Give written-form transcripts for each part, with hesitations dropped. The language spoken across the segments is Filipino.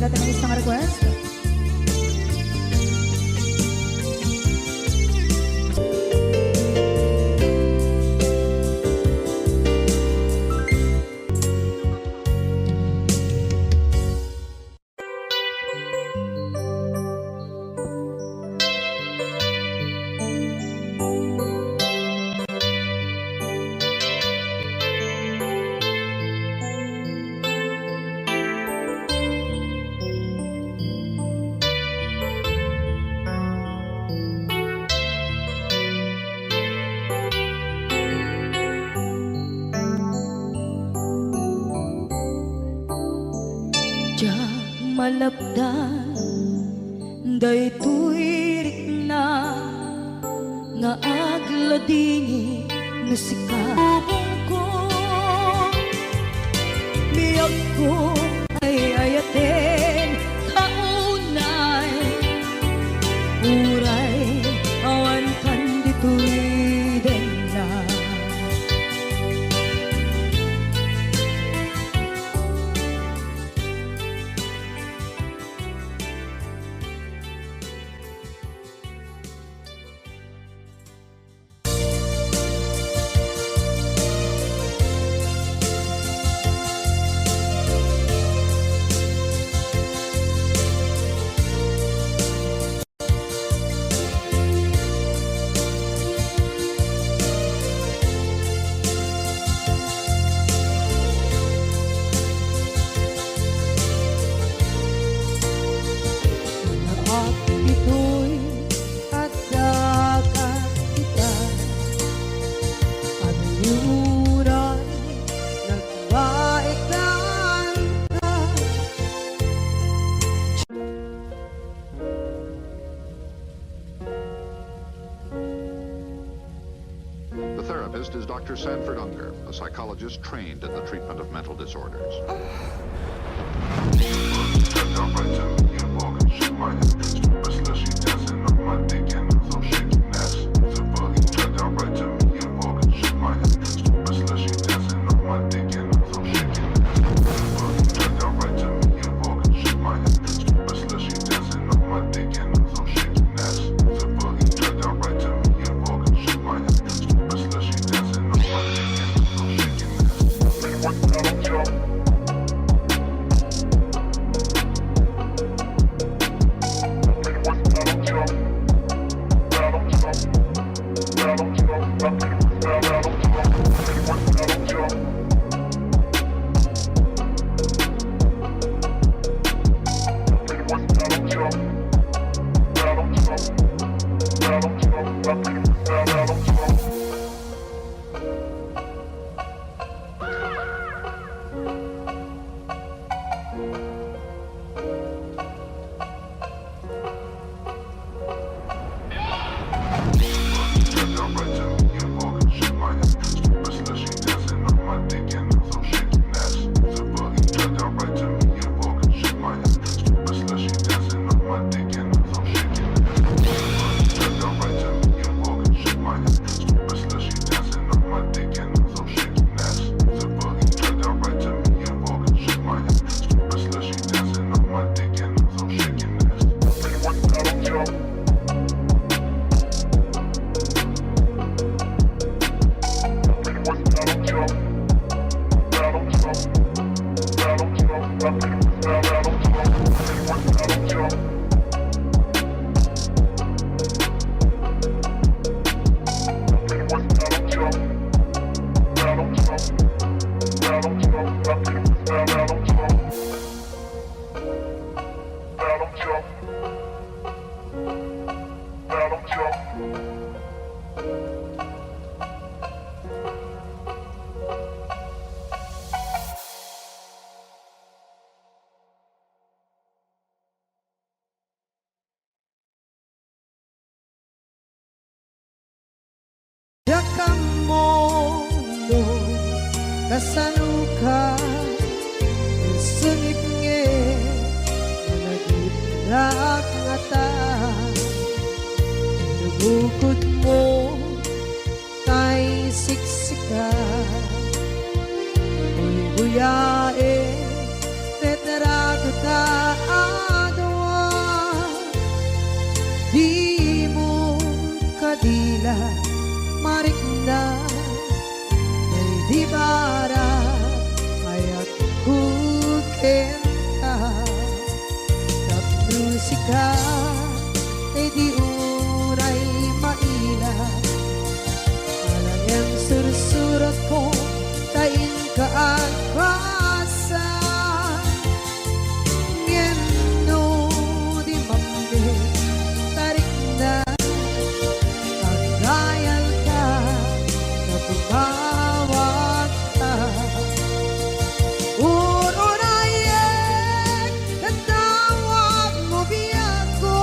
naman natin ang isang request. Malapdan day tuwirik na nga agladingi na sikabong ko biyag ko ay ayaten kaunay uray awan kan dito'y den na. The therapist is Dr. Sanford Unger, a psychologist trained in the treatment of mental disorders. Yakamono kasanuka sengit nge managip rak ngata bukod mo kay siksika uy buyae tetrago ta sursurat ko tain kaagpasa ngeno di mamde tarik na pagdayal ka na tumawag ka urunayek katawag mo biyako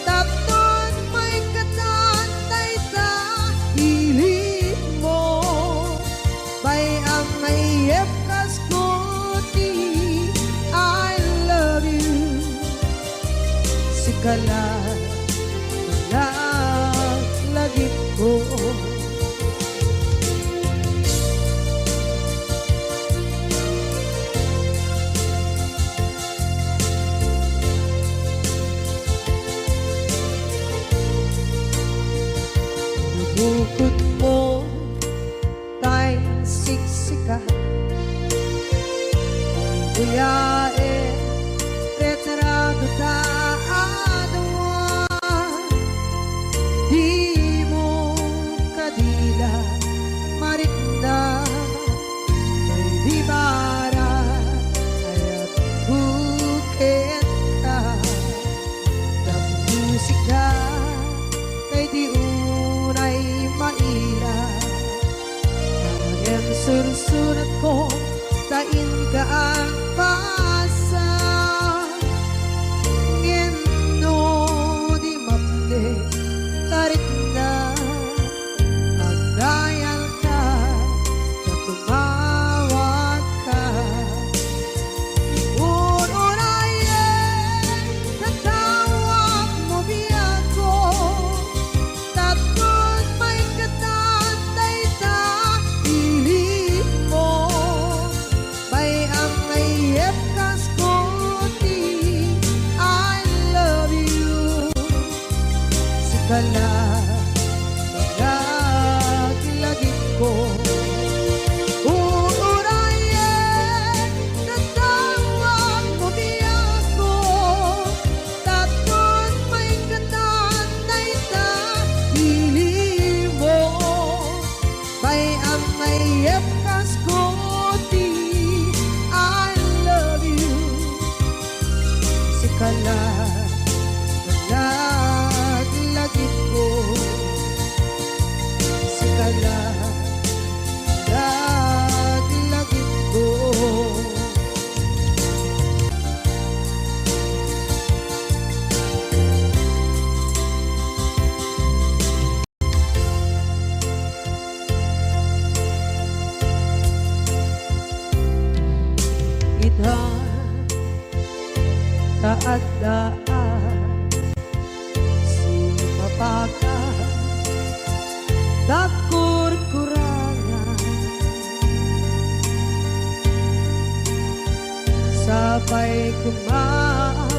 tapton may katantay ta hilig mo bay ang mayep kaskuti I love you sikala lagit ko bukod mo tay siksika buyae retrado ta adwa di mo kadila marikna may di bara ayat bukit ka ng musika kay di unay maila Nangyan sursurat ko tain ka ang pasa ngeno di mamde tarik na ang dayal ka na tumawag ka urunayek natawag mo biyako tapos may katantay ta hilig mo bay ang mayep kaskuti I love you sikala lagit ko urunayek natawag mo biyako tapos may katantay ta hilig mo bay ang mayep kaskuti I love you sikala lagit ko sikala lagit ko ita taadaan sumapaka takur-kurangan sabay kumaan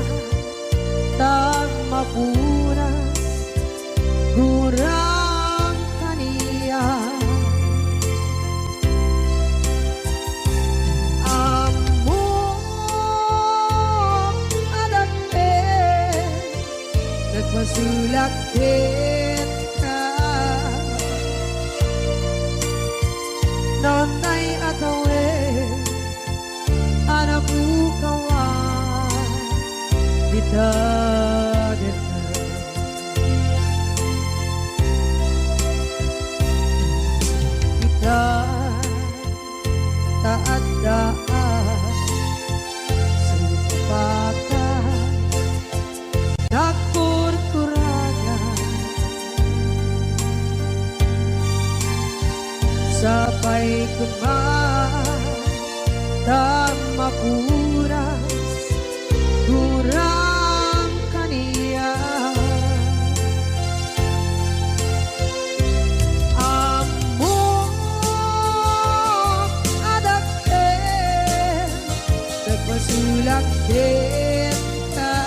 tag mapunas gurang kaniya nagmasulak din ka nonay atawe anak bukawan bitagin na kita taadaan sumpakan takur-kurangan sabay kumaan tag mapuras gurang kaniya among adakten nagmasulak din ka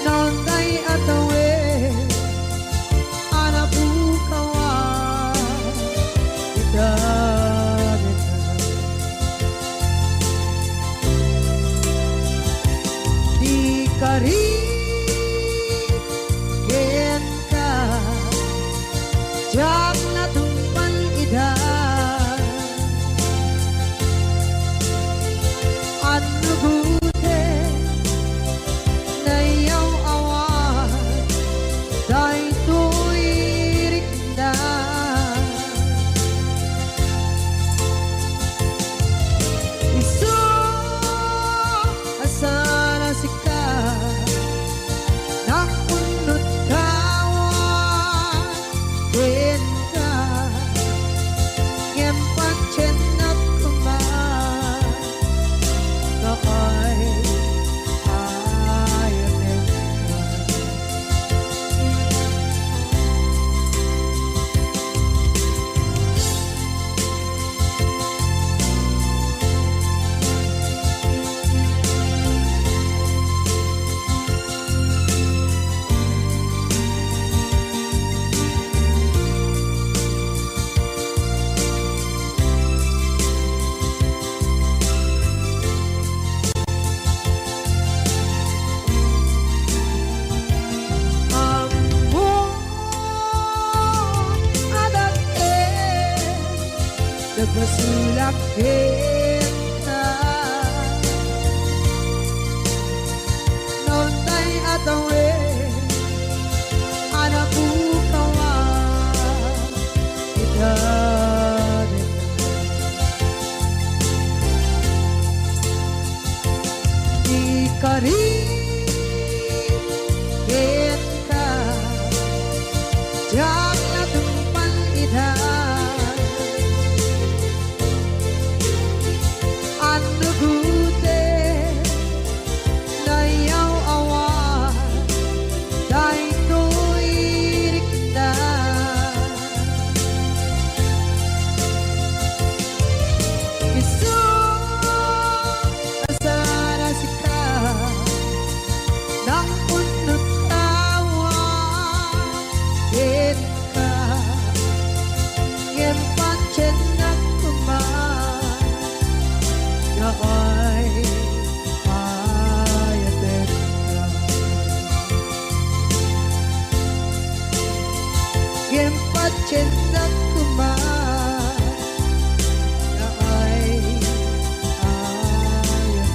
nonday atawe anak bukawan bitagin na jak natumpan ida anu gute na yaw awan dai tuirikda isu asana sika nakunut kawan benda ngempat cenak kemar na ay ayaw nagmasulak kita noon tay atawe anak bukawa kita di kari kita jak natumpan ida anu gute na yaw awan dai tuirikda isu asana sika nang unut kawan kita ngempat cenak kemar na ay ayaw gempat cenak kemar na ay ayaw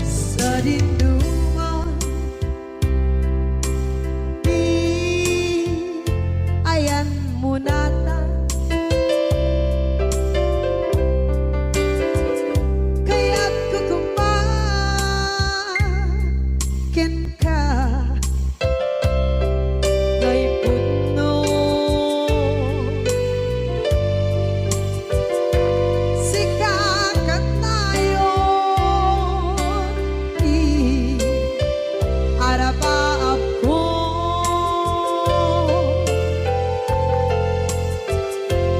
sa dinduman di ayan munata kaya't kukumakin ka ngay puno sikakat tayo arabaab ko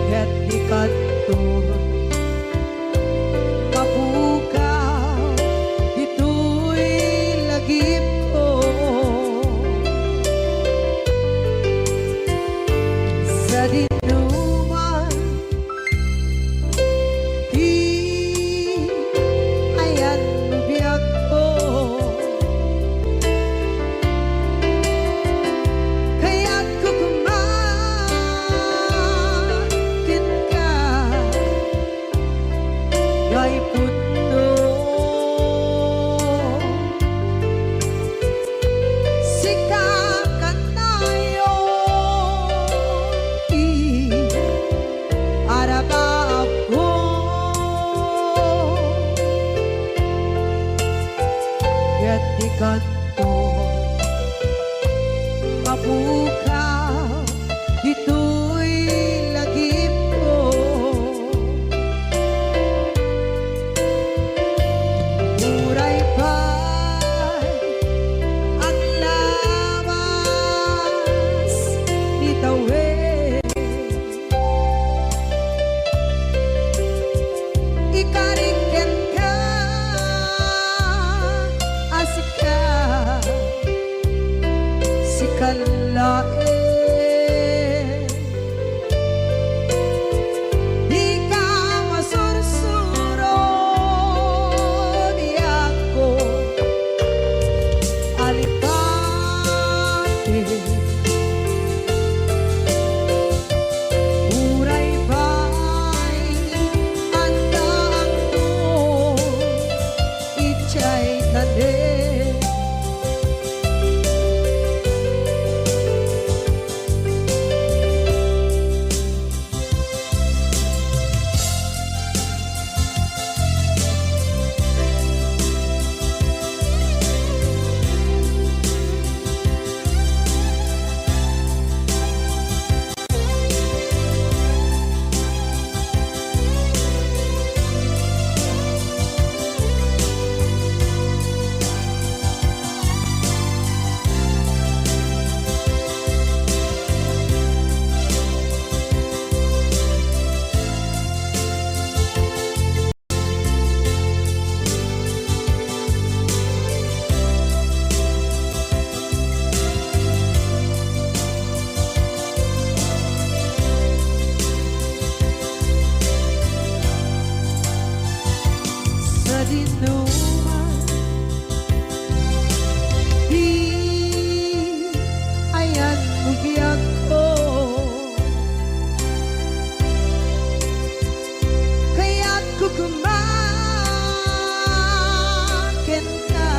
ket ikatun mapukaw dito'y lagip ko sa dinuman di ayan biyak ko kaya't kukumakin ka ngay puno sikakat tayo arabaab ko ket ikatun mapukaw dito'y lagip ko muray pa'y kalain. Di ka masursuro di ako alikate. Uray ba'y andaan mo ichay tanin. Sa dinuman di ayan bugyak ko, kaya't kukumakin ka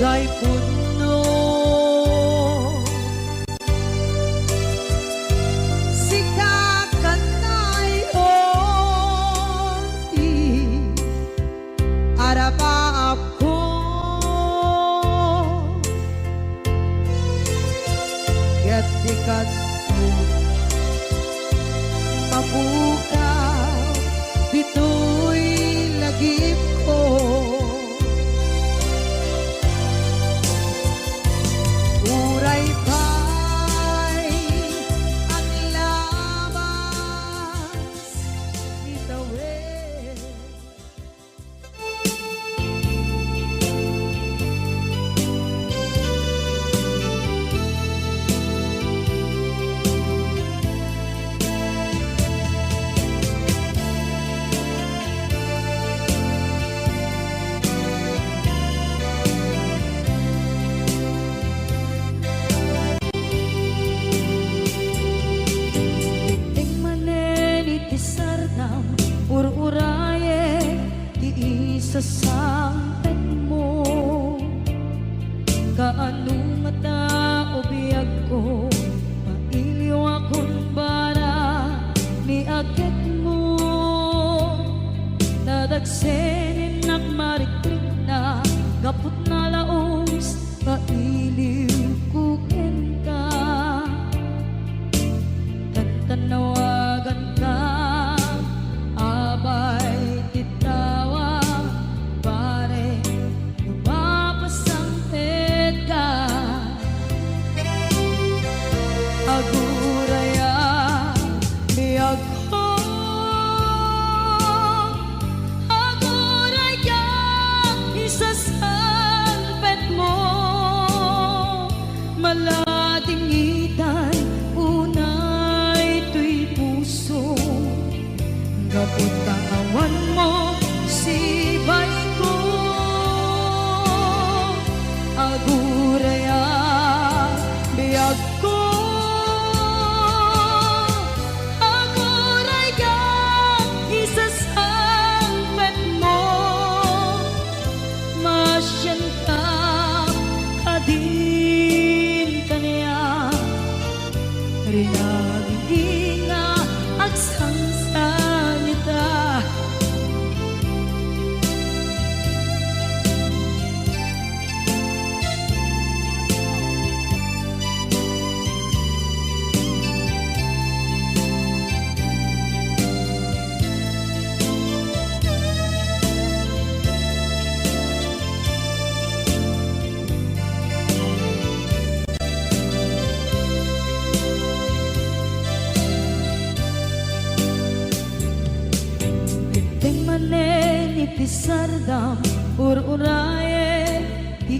dahil puno sikakan araba ako gatikan mo mabukaw dito'y lagip ko. Uray pa'y ang labas itawid. Ur-uraye di isa sampet mo, kaanong mata o biyag ko, mailiw akong bara ni agit mo. Nadagsenin nagmarikrik na gapot na laos, mailiw kukin ka, tantanawagan ka. Abay titawa pare lumapasang tedga aguraya biyag ko aguraya isasalpet mo maladingitan unay tuy puso kaput kawan mo si bayi ko aguraya biyag ko aguraya isasalpet mo masyan ka kadin kaniya rinaging nga agsansanita. Sardam ur-uraye di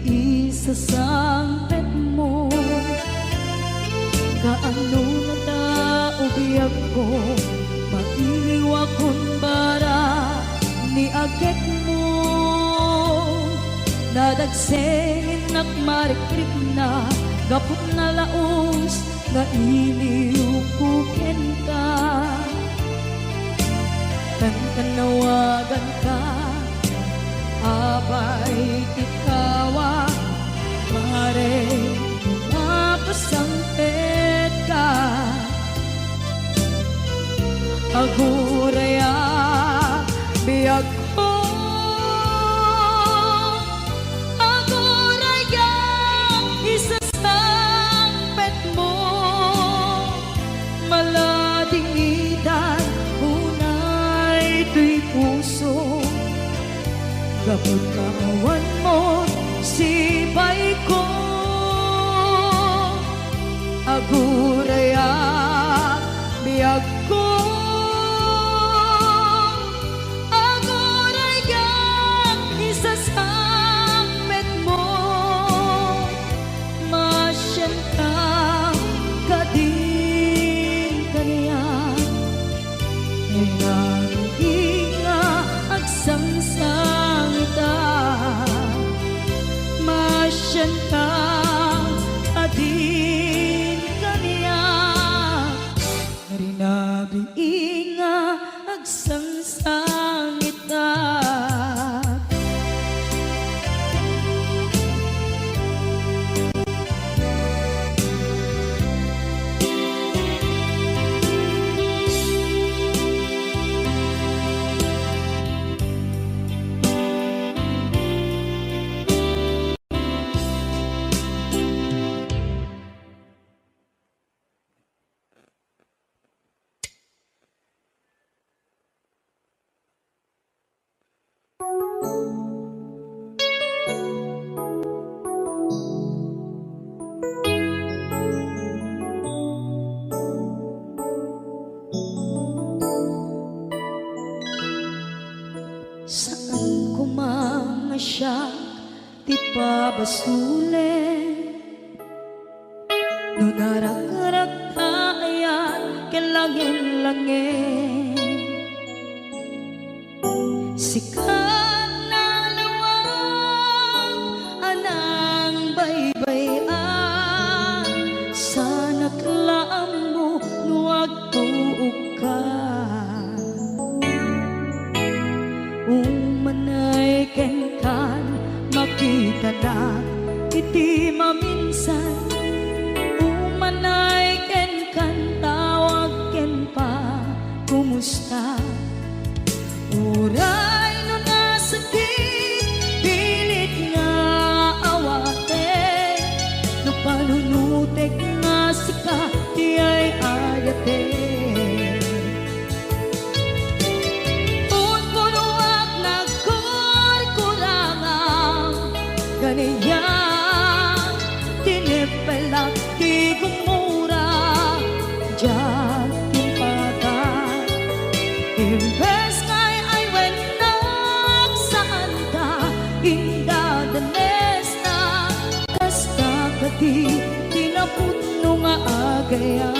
isa sa sangpet mo. Kaano na taubiyag ko, maiwa kung bara ni agit mo. Nadagsengin at marikrip na, gapot na laos, nga iniupukin ka. Tanawagan ka, abay ikawa, mare mapasangpet ka. Aguraya biyag ko, aguraya isasangpet mo. Maladingitan unay tuy puso, gapot kaawan mo sipay ko. Aguraya biyag ko, aguraya isasangpet mo. Masyan ka kadin kaniya, nga agsangsangita. Masyan ka adin kaniya, rinabi nga agsangsangita. Saan ko mamasyak, di pa basule. Nunarak-arak tayan, kelangin-langin. Sikat na lawag, anang baybayan. Sana't laam mo, nuwag tuog ka. Umanay kenkan, makita na iti maminsan. Umanay kenkan, tawag ken pa, kumusta? Uray no nasakit, pilit nga awate. No panunutek nga sika, di ay ayate. Ganiya tinipelak di gumura, diyan timpagan. Imbes ngay ay wenak saan ka, inda danes na. Kasta kati tinaputno nga agaya.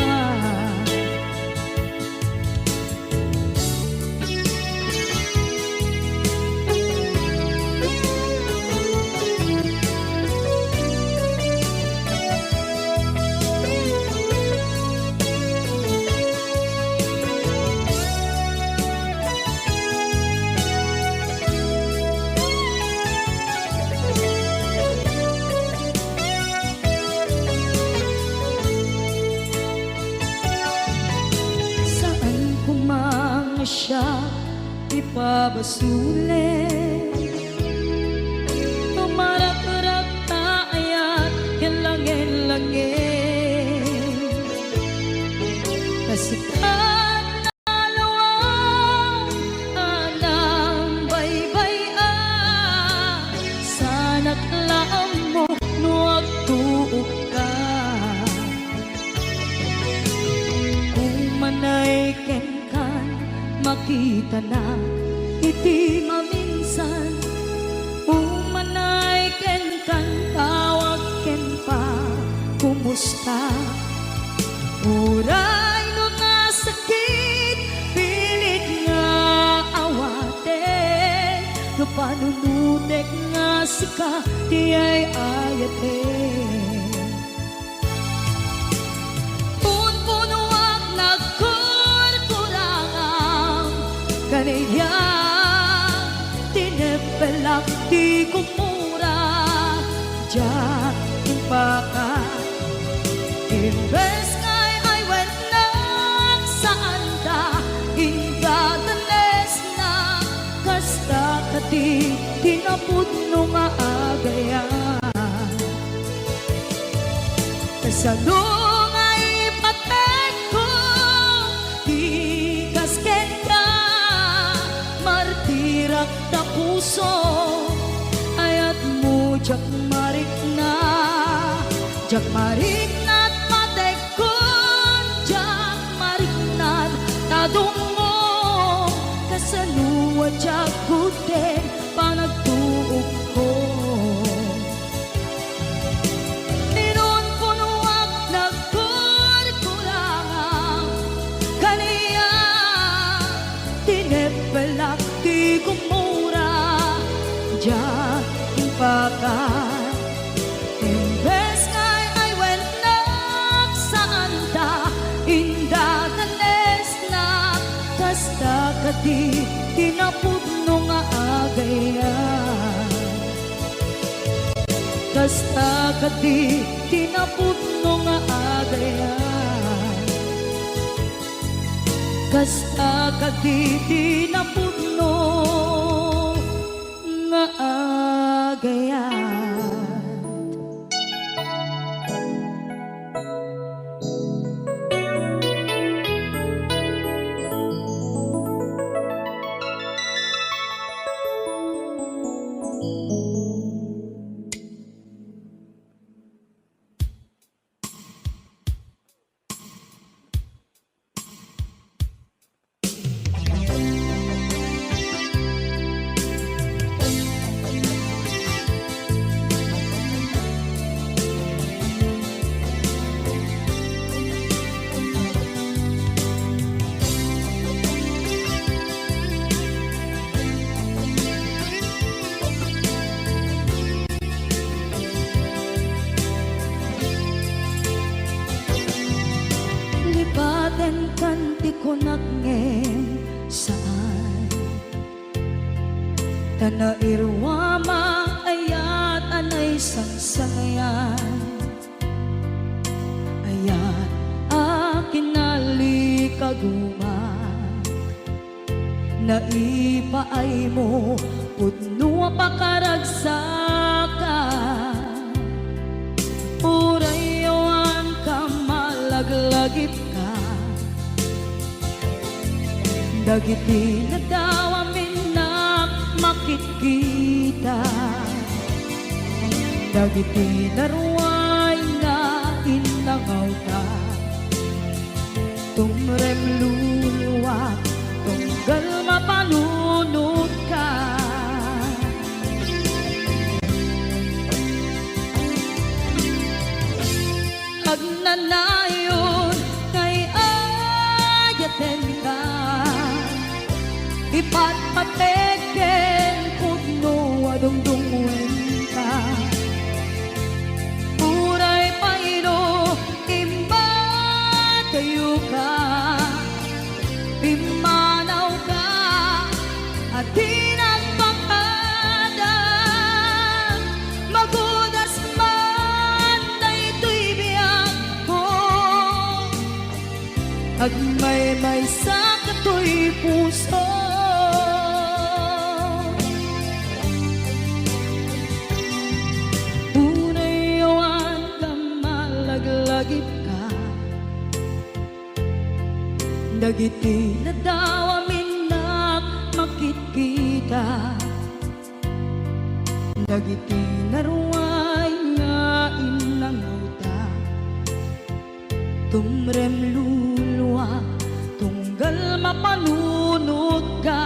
Siya ipabasule, tumarak-rak taayat langin-langin. Kasikat na lawang, anang baybayan. Sana't laam mo, nuwag tuog ka. Umanay ken makita na iti maminsan. kumusta? Uray no nga sakit, pilit nga awaten, no panunutek nga sika, di ay ayaten. Punpunuak na kurkurangang, kaniya tinepelak di kumura, diyak impaka. Imbes ngay ay wenang saan ta, ingadanes na, kasta kati tinapod no nga agayan. Kasalong ay patek ko, di kasken ka, martirak na puso, ayat mo jak marik na, jak marik na't patek ko, jak marik na't tadungo, kasaluwa jak kuten panagtuog ko. Ninon punuak na kurkurangang, kaniya tinepelak di kumura, diyak impaka. Imbes ngay ay wenang saan ta, indaganes na, kasta kati tinapod no nga agayan. Kasta kati tinapod no nga agayan. Kasta kati tinapod no nga agayan. Lipaten kanti ko nagngem saan, tanairwama ayat anay sangsangayan, ayat akin nalikaguman, naipaay mo pudno pakaragsakan, urayawan ka malaglagip ka, dagiti na daw amin na makikita, dagiti na ruway na inangaw ta, tumrem luluwat, tunggal mapanunod ka. Agnanayon kay ayaten ka, ipatpateken pudno adungdungwen ka, uray paino imbatayo ka, pimanaw ka at di nagpakadan, magudas man na ito'y biyak ko, agmay-may sa kato'y puso. Unayawan ka malaglagip ka, dagiti na daw amin na makikita, dagiti na ruway nga inangaw ta, tumrem luluwa, tunggal mapanunod ka.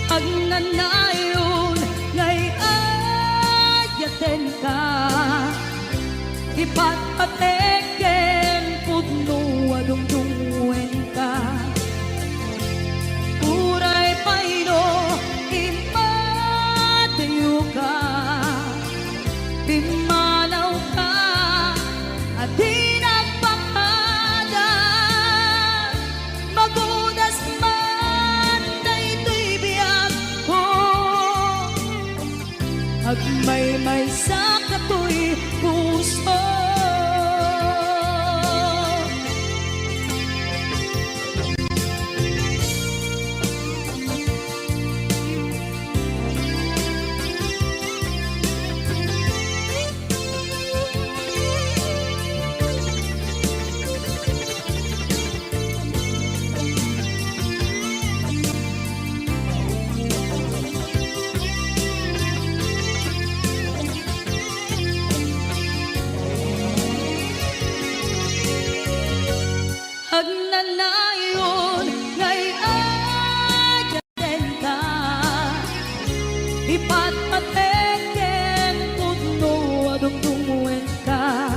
Agnanayon ipatpateken pudno adungdungwen ka uray payno imatayo ka pimanaw ka at di nagpakada magudas man daytoy biyag ko agmay-may sa katoy puso. Agnanayon ngay ajaden ka ipatpateken pudno adungdungwen ka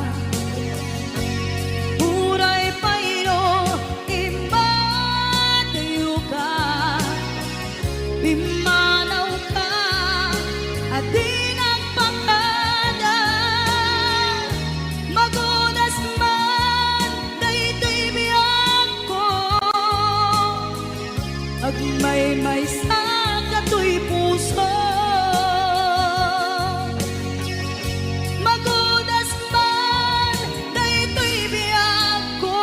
uray payno imatayo ka pimanaw ka at di nagpakada magudas man daytoy biyag ko agmay-may sa katoy puso magudas man daytoy biyag ko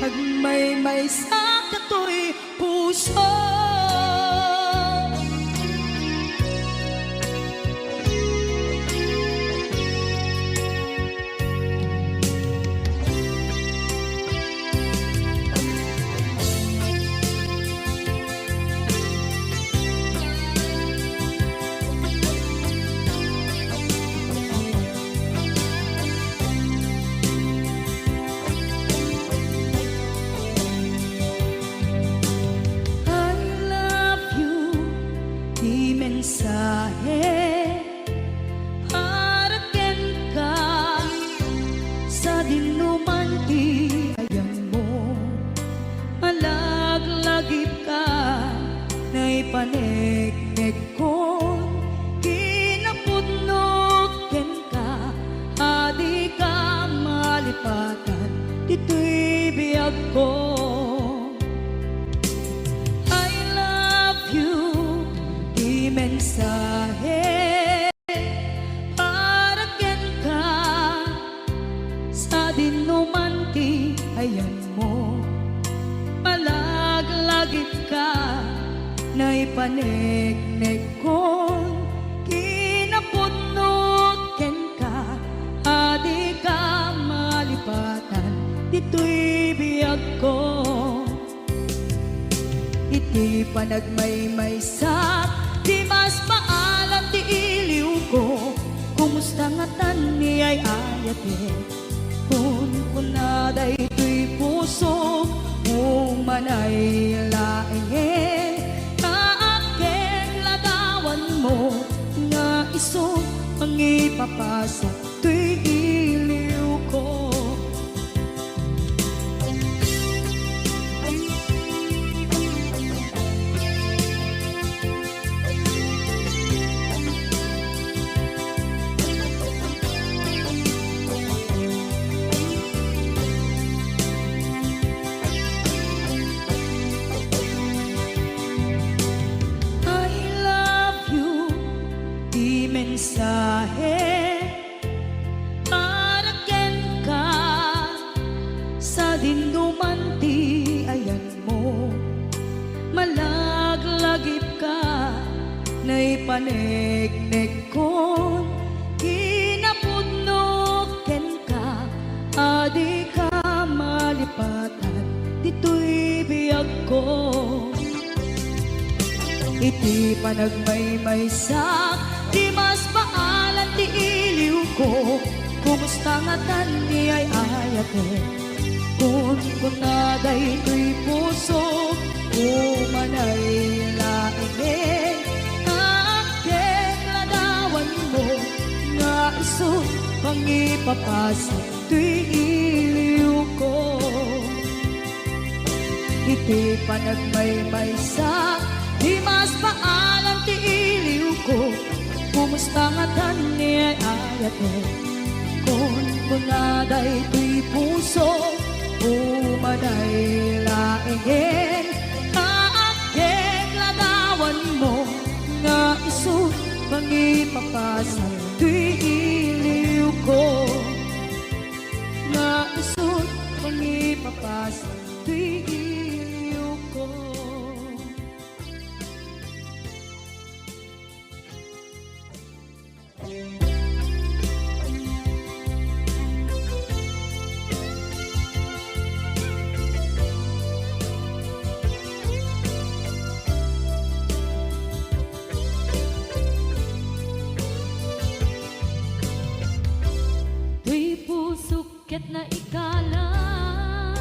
agmay-may sa katoy puso. Mensahe haraken ka sa dinuman ti ayang mo malaglagip ka na ipaneknek ko kinapudnoken ka adi ka malipatan dito'y biyag ko. Mensahe haraken ka sa dinuman ti ayan mo malaglagip ka na ipaneknek ko kinapudnoken ka adi ka malipatan dito'y biyag ko iti panagmay-maysak di mas maalam ti iliw ko kumusta nga tan ni ay ayate kun kunaday to'y puso umanay laeng kaaken ladawan mo nga iso ang ipapasa to'y iliw ko. Mensahe haraken ka sa dinuman ti ayan mo malaglagip ka na ipaneknek ko kinapudnoken ka adi ka malipatan dito'y biyag ko iti panagmay-maysak di mas maalan ti iliw ko kumusta nga tan ni ay ayate kun kunaday to'y puso umanay laeng aken ladawan mo nga iso pangipapasok tuy iliw ko. Iti panagmaymaysa, di mas paalam ti iliw ko. Kumusta nga tani ay ayate, kon kunaday tuy puso, umanay laingen. Kaakeg ladawan mo, nga iso pangipapasa tuy iliw ko. Nga iso pangipapasa tuy iliw ko. Tuy pusok ket na ikalang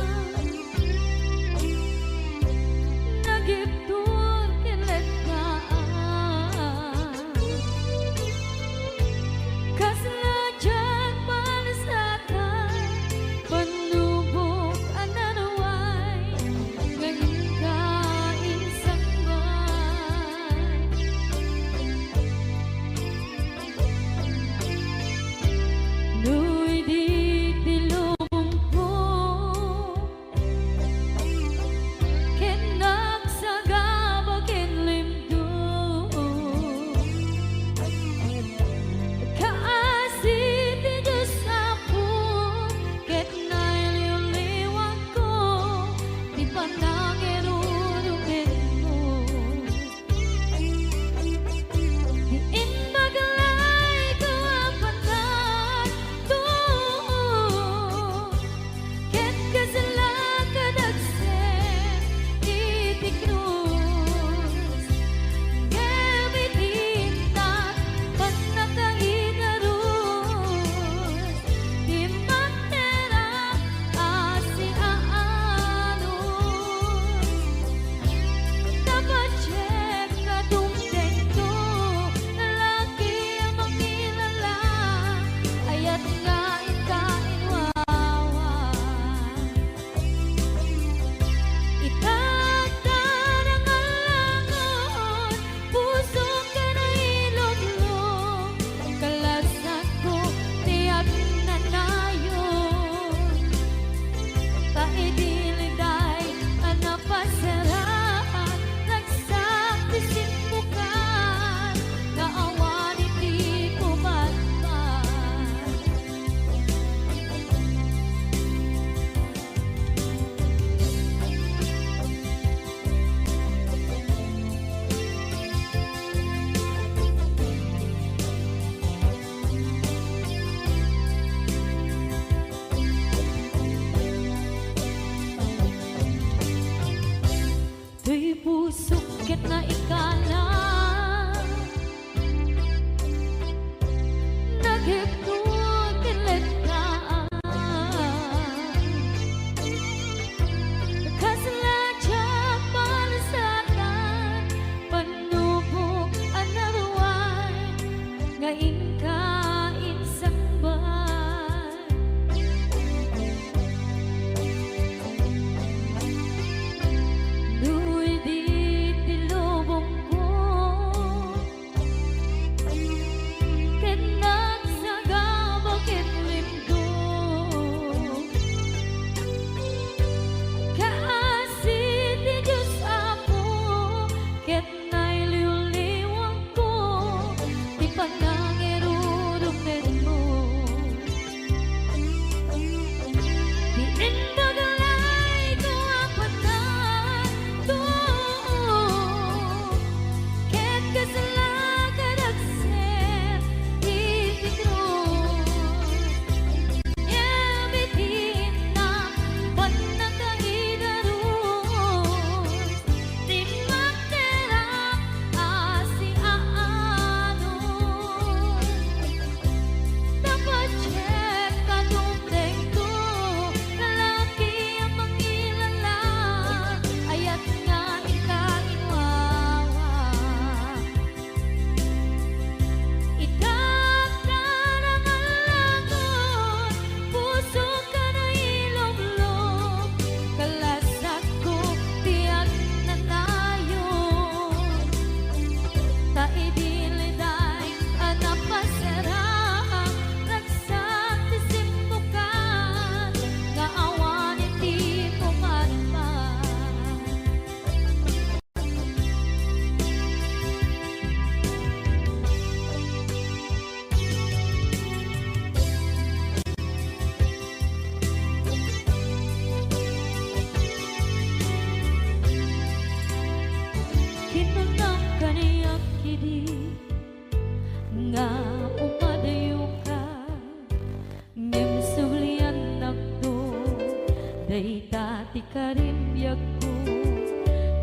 biyak ko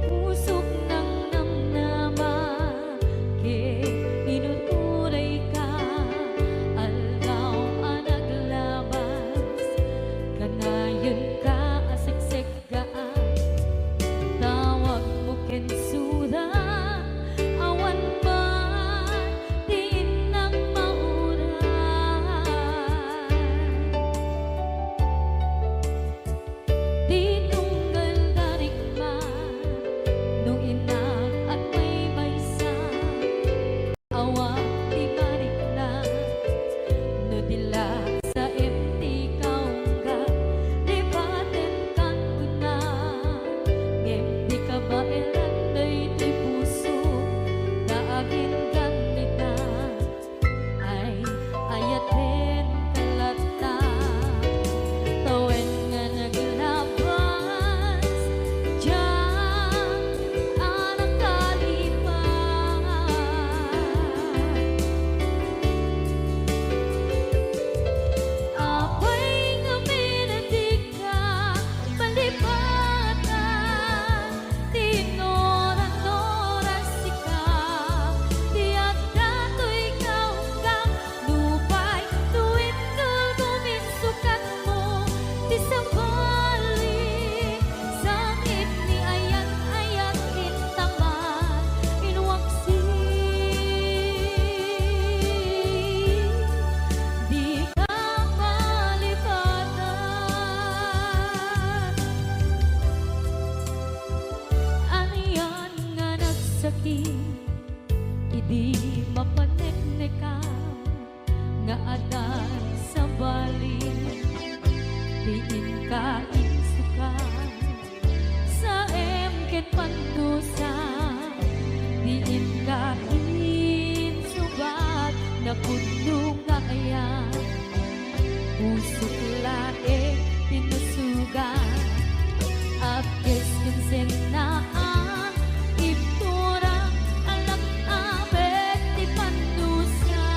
pusok ng namnama ke inuturay ka algaw ang naglabas kanayon ka asiksik ka tawag mo kensuda awan man din ng mauran di tunggal darigman nung inang at may maysa awa di marikna no dila sa empty kaungga lipaten kan kuna ngem di ka ba elanday di puso daagin ganita ay ayaten kalata tawen nga naglabas diyan anak kalipas apay nga minatika palipatan tinoran-noran sika tiyak dato'y kaunggang lupay tuwid guminsukat mo di sambali sangit ni ayat-ayat intaman inwaksi di ka malipatan aniyan nga nagsakit idi mapaneknekan nga adan sa bali diin ka insukan sa emken pantusa diin ka insubat na kuno nga ayan usok lae pinusugan apkes kinsenaan ipturang anak abet di pandusa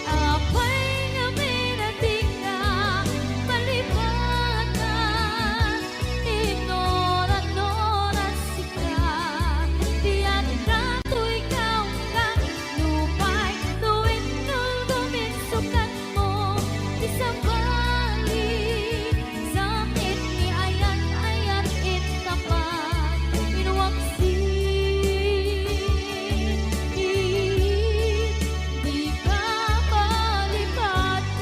apay nga minatika palipatan tinoran-noran sika tiyan dato'y kaunggan lupay tuwid guminsukat mo di sambali sakit ni ayat-ayat intapan inwaksi di ka malipatan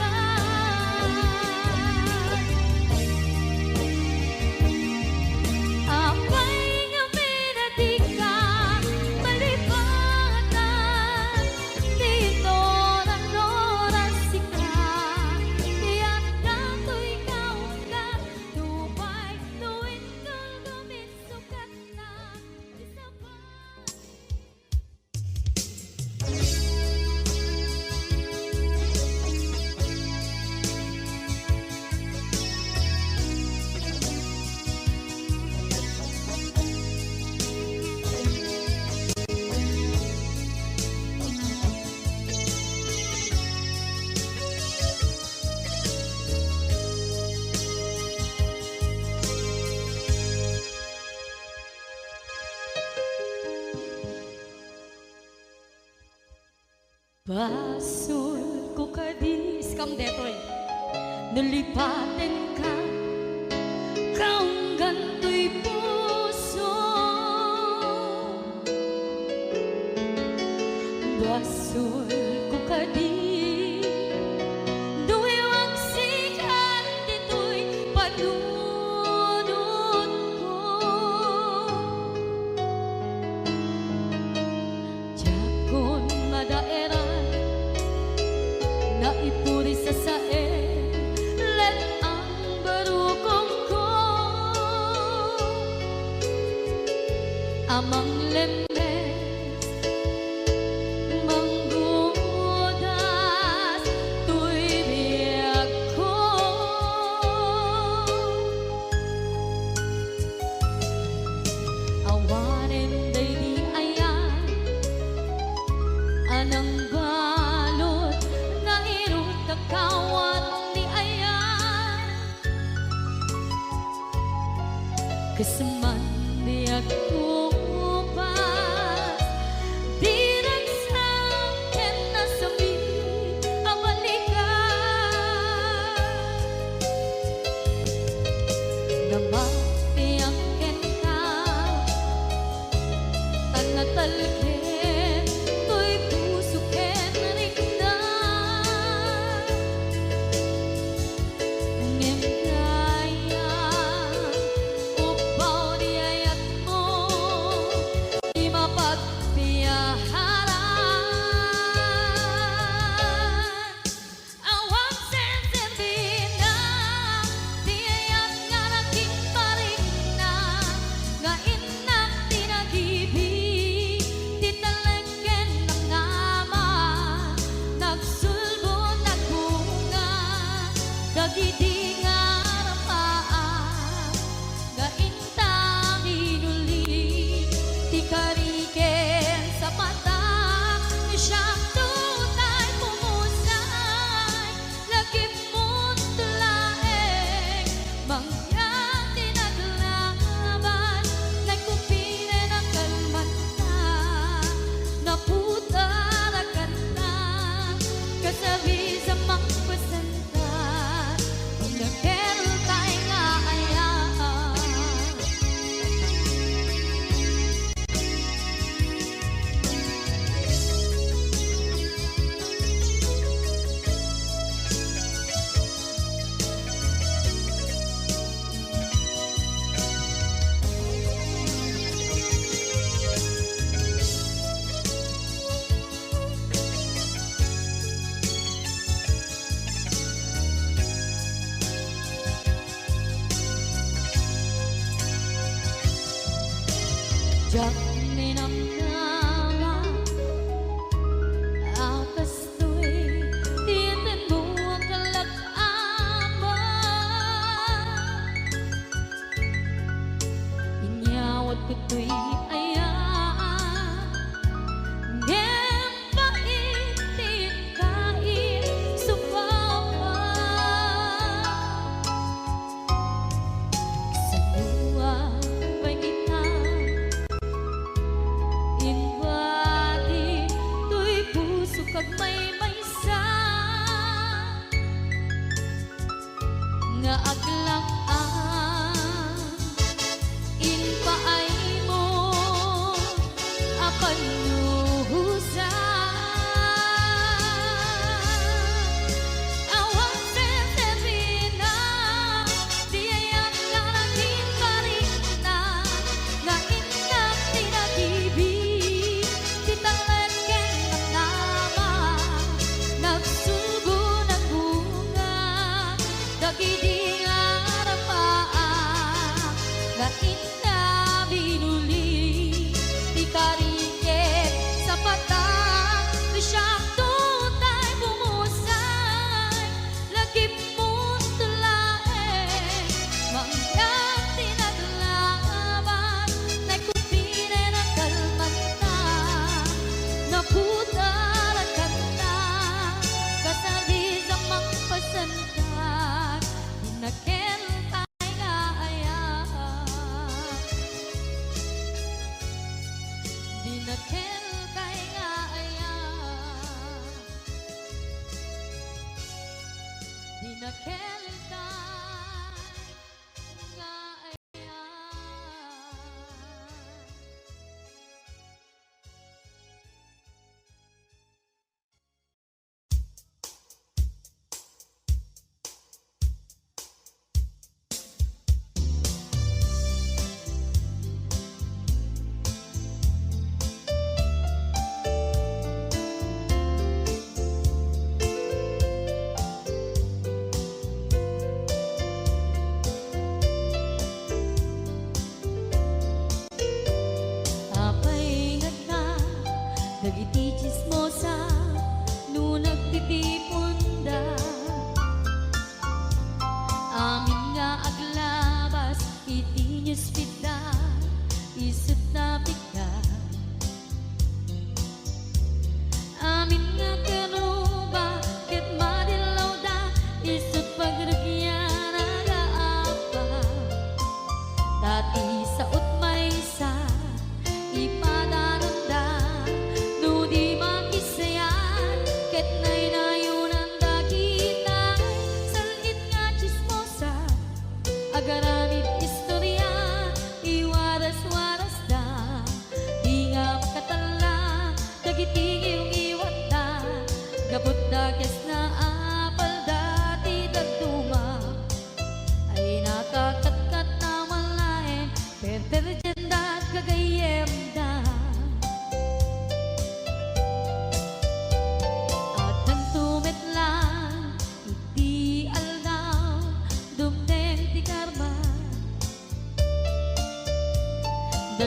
apay nga minatika malipatan tinoran-noran sika tiyak dato'y kaunggan lupay tuwid guminsukat na di sambali Basul ko kadis kam detoy nalipaten ka kaunggan to'y puso basul ko kadis duwewang sikan dito'y panunod ko jakon madaeran naipuri sa sae let ang barukong ko amang lemes manggung Keseman di aku pas di raksa kena sebi abalikan nama yang kena tanah talken to'y puso ken ringnan ngem kaya upaw di ayat mo di mapagpiyaharan awang sensendina di ayat nga naging parigna nga inak tinagibig di talengken ng ama nagsulbo nagbunga dagiti nga rapaan nga intang inuli ti kariken sa mata ni siyang tunay pumusay lagip mo't tulaeng mangyang tinaglaban nagkupine ng kalmanta naputarakan na kasabi sa magpasantan nagkel tayo nga ayaan Jak ninamnama akas to'y tiyatin mo ang kalak-ama inyawat ko to'y ayaan ngem paitin kain supawa sa luwa pangitan Inwadi to'y puso kag may maysa nga aglang-an inpaay mo apan nuhusan awang senserina di ayat nga naging parigna nga inak tinagibig di talengken ng nama nagsulbo ng bunga dagiti nga rapaan nga inna binuli di kariken sa patang di siyang tunay pumusay lagip mo't tulaeng mangyang tinaglaban nagkupine ng kalmanta naputarakan na kasabi sa magpasantan dinakil tayo nga ayaan dinakil tayo nga ayaan dinakil tayo nga ayaan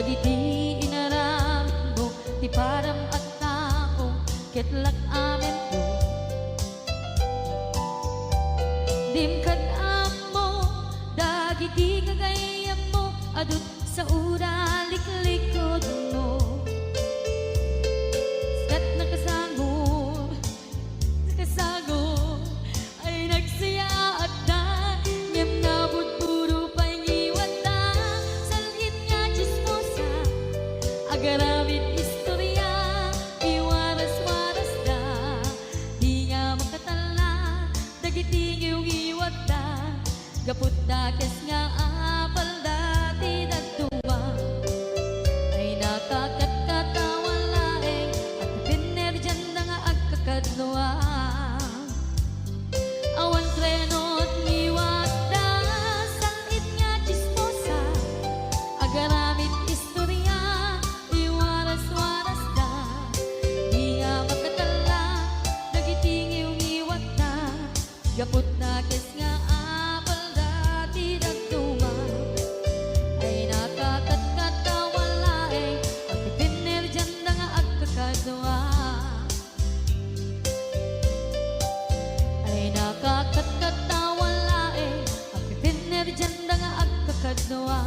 dagiti inaram mo ti param at tao ketlak amen mo dimkad mo dagiti kagayam mo adut sa ura liklikod mo skat nakasagor ay nagsaya at da ngem nabut puro pangiwat da salhit nga chismosa agaramit istorya iwaras-waras da di nga makatala dagiti iwat da gaput da kes nga apal da ti dagtuma ay nakakatkatawa laeng at piner dyan na nga agkakadloa awan trenot ngiwat da sangit nga chismosa agaramit istorya iwaras-waras da di nga makatala dagiti ngiwat da gaput na kes nga apal da ti dagtuma ay nakakatkatawa laeng at piner dyan na nga agkakadloa ay nakakatkatawa laeng at piner dyan na nga agkakadloa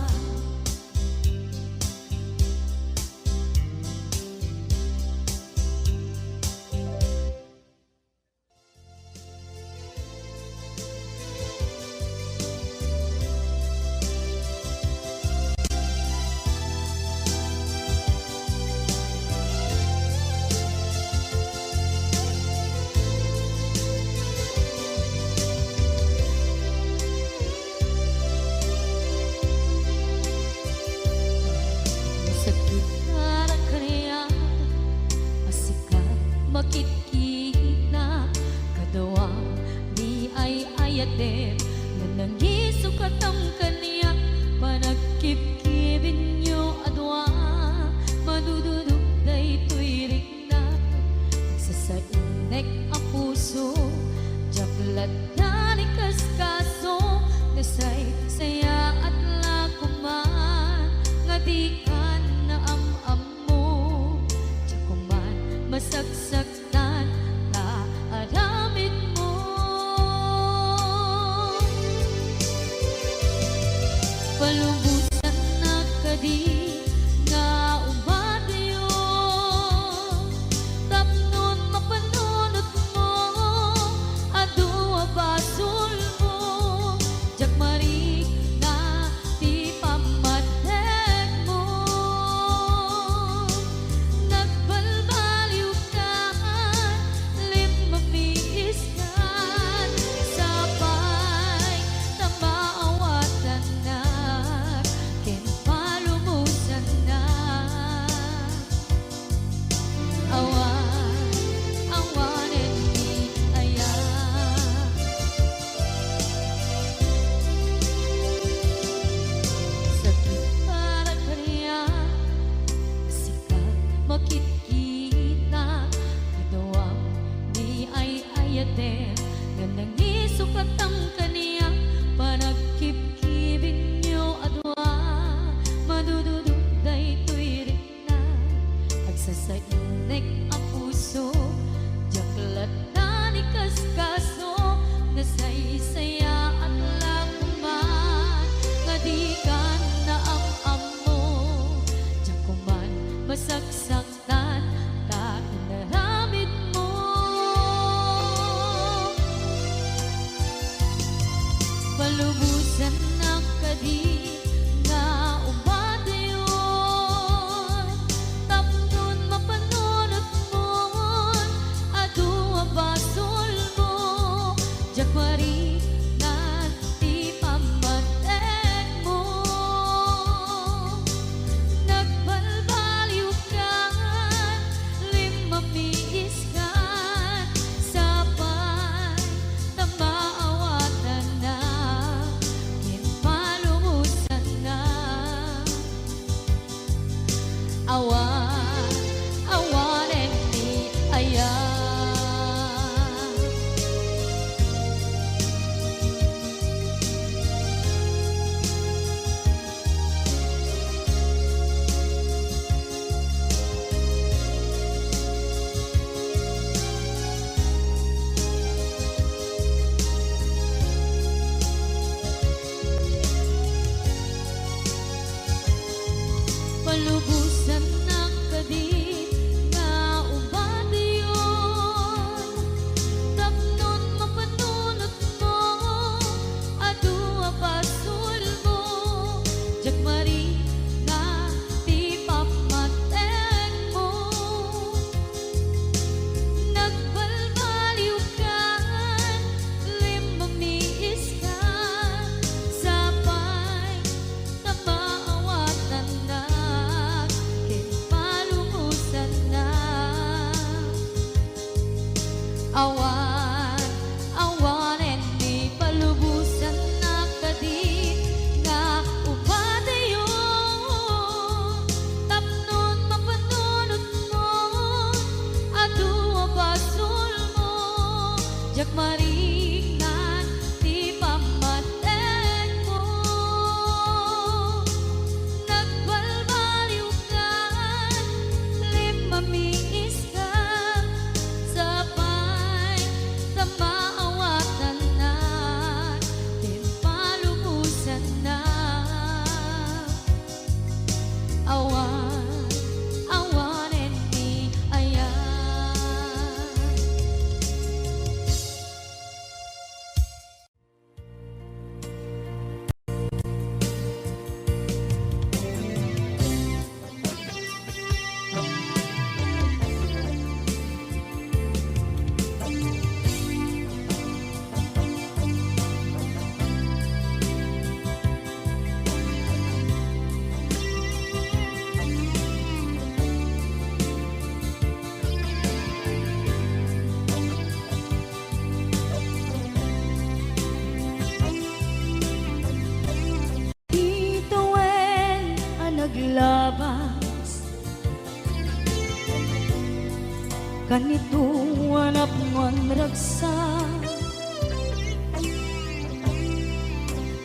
sakit para kaniya asika makikita kadawa di ay ayaten nanangiso katam kaniya panagkipkibin nyo adwa madududuk day tuwirik na nagsasainek ang puso jaklat na ni kaskaso nasay saya at lakuman nga di ka na am mo jakuman masagsaktan na aramid mo palubusan na kadi nga umadayo tapnon mapanunot mo adua basul mo jakmari na ti pamatek mo nagbalbaliw ka limamiis ka sabay na maawatan na kinpalumusan na awanen ni aya sakit para kaniya asika makikita kadawang di ay ayaten nga nangisukat ang kaniya panagkipkibin nyo adwa madududuk day tuwirik na agsasainek ang puso jaklat na ni kaskaso nasaysaya at lakuman nga di ka na am mo jakuman masagsaktan ta inaramid mo palubusan na kadi nga umadayon tapnon mapanunot mo adua basol mo jakmari na ti pamatek mo nagbalbaliw ka limamiis ka sabay na maawatan na kinpalumusan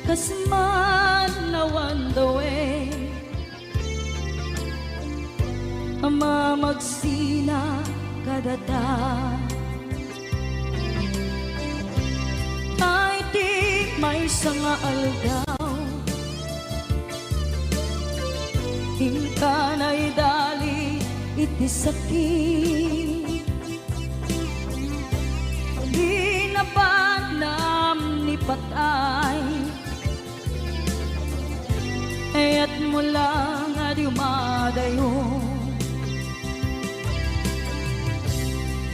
Kas man nawan the way Ama magsina kadata Ay di may sanga aldaw Hingkanay dali iti sakit Di napanam ni patay Ayat mo lang at umadayo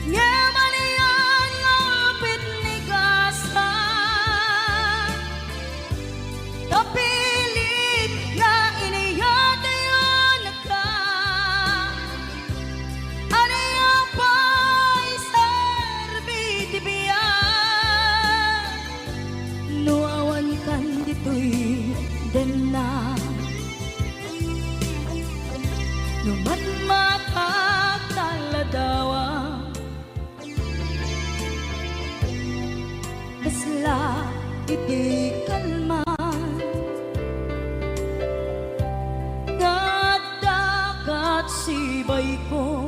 Yaman iyan lapit ni Gasa Tapilit nga iniyatayon ka Aniya pa'y serbi tibiyan Nuawan kan dito'y dena Numan makataladawa Kasla iti kalman Dagat sibay ko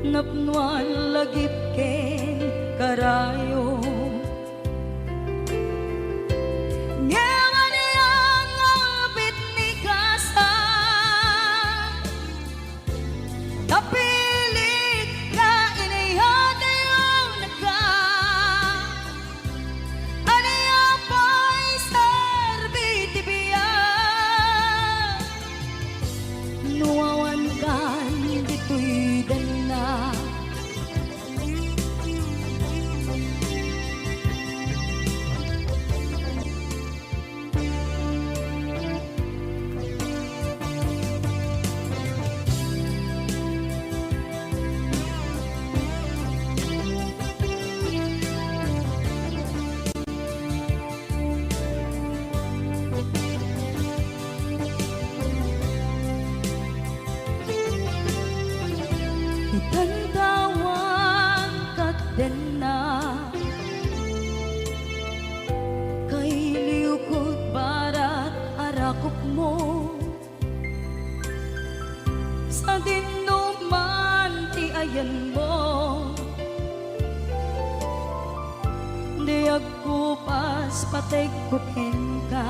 Napnuan lagip ken karayo Napilit na inihatayon ka Aniya pa'y serbi tibiyan Nuawan kan dito'y dana Itantawan kat din na Kay liukot barat arakop mo Sa dinuman ti ayan mo Di agkupas patay kukin ka